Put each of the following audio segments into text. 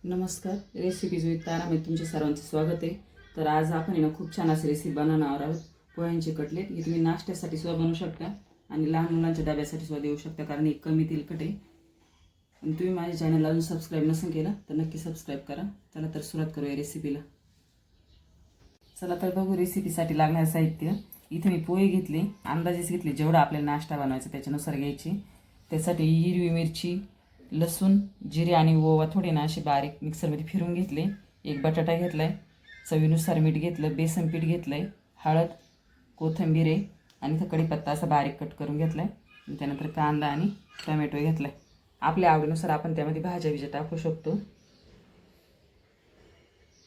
नमस्कार. Recipes with तारामध्ये तुमचे सर्वांचे स्वागत आहे. तर आज आपण आहे ना खूप छान अशी रेसिपी बनवणार आहोत. पोह्यांचे कटलेट. हे तुम्ही नाश्त्यासाठी सुद्धा बनवू शकता आणि लहान मुलांच्या डब्यासाठी सुद्धा देऊ शकता, कारण हे कमी तेलकट आहे. आणि तुम्ही माझ्या चॅनलला अजून सबस्क्राईब नसेल केलं तर नक्की सबस्क्राईब करा. चला तर सुरुवात करूया रेसिपीला. चला तर बघू रेसिपीसाठी लागणारे साहित्य. इथे मी पोहे घेतले, अंदाजेच घेतले, जेवढा आपल्याला नाश्ता बनवायचा त्याच्यानुसार घ्यायची. त्यासाठी हिरवी मिरची, लसूण, जिरे आणि ओवा थोडे ना असे बारीक मिक्सरमध्ये फिरून घेतले. एक बटाटा घेतला आहे, चवीनुसार मीठ घेतलं, बेसन पीठ घेतलं आहे, हळद, कोथिंबीर आहे आणि इथं कढीपत्ता असा बारीक कट करून घेतला आहे. त्यानंतर कांदा आणि टोमॅटो घेतला आहे. आपल्या आवडीनुसार आपण त्यामध्ये भाज्या टाकू शकतो.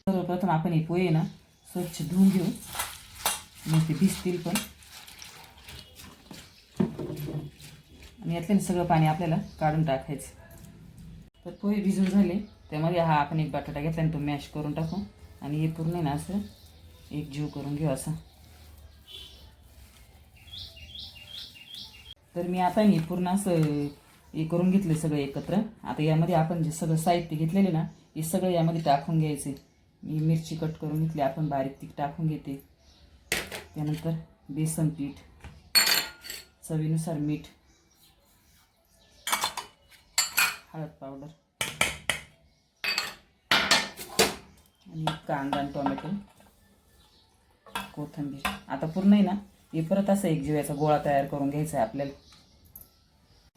सर्वप्रथम आपण हे पोहे ना स्वच्छ धुवून घेऊ, मग ते भिजतील पण. आणि यातलं सगळं पाणी आपल्याला काढून टाकायचं. तर पोहे भिजून झाले, त्यामध्ये हा आपण एक बटाटा घेतला आणि तो मॅश करून टाकू आणि हे पूर्ण ना असं एक जीव करून घेऊ असं. तर मी आता हे पूर्ण असं हे करून घेतले सगळं एकत्र. आता यामध्ये आपण जे सगळं साहित्य घेतलेले ना हे सगळं यामध्ये टाकून घ्यायचे. मी मिरची कट करून घेतली, आपण बारीक ती टाकून घेते. त्यानंतर बेसन पीठ, चवीनुसार मीठ, हळद पावडर आणि कांदा आणि टोमॅटो, कोथिंबीर. आता पूर्ण आहे ना हे परत असं एक जीवाचा गोळा तयार करून घ्यायचा आहे आपल्याला.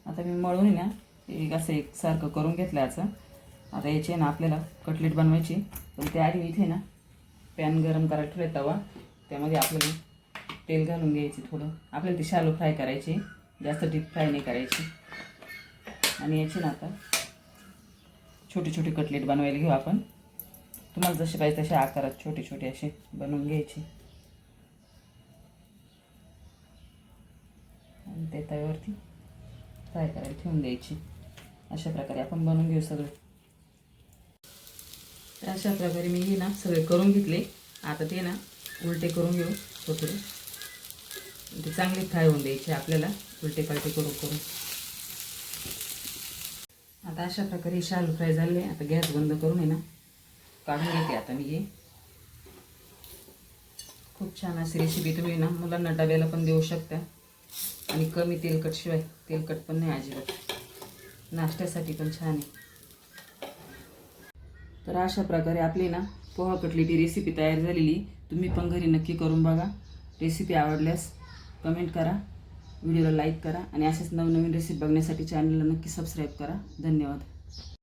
आता मी मळून ना एक असं एकसारखं करून घेतलं याचं. आता याचे ना आपल्याला कटलेट बनवायची. पण त्याआधी इथे ना पॅन गरम करायला ठेवले, तवा. त्यामध्ये आपल्याला तेल घालून घ्यायचे थोडं. आपल्याला ते शॅलो फ्राय करायचे, जास्त डीप फ्राय नाही करायची. आणि याचे ना आता छोटे छोटे कटलेट बनवायला घेऊ आपण. तुम्हाला जसे पाहिजे तसे आकारात छोटे छोटे असे बनवून घ्यायचे आणि ते तव्यावरती फ्राय करायला ठेवून द्यायची. अशा प्रकारे आपण बनवून घेऊ सगळे. तर अशा प्रकारे मी हे ना सगळे करून घेतले. आता ते ना उलटे करून घेऊ थोडे. ते चांगले फ्राय होऊन द्यायचे आपल्याला, उलटे पालटे करून करून. आता अशा प्रकारे शालो फ्राय झाले. आता गॅस बंद करून आहे ना काढून घेते आता मी हे. खूप छान अशी रेसिपी. तुम्ही ना मुलांना डब्याला पण देऊ शकता आणि कमी तेलकट, शिवाय तेलकट पण नाही अजिबात. नाश्त्यासाठी पण छान आहे. तर अशा प्रकारे आपली ना पोहा कटलेटची रेसिपी तयार झालेली. तुम्ही पण घरी नक्की करून बघा. रेसिपी आवडल्यास कमेंट करा, व्हिडिओला लाईक करा आणि असेच नवनवीन रेसिपी बघण्यासाठी चॅनलला नक्की सबस्क्राईब करा. धन्यवाद.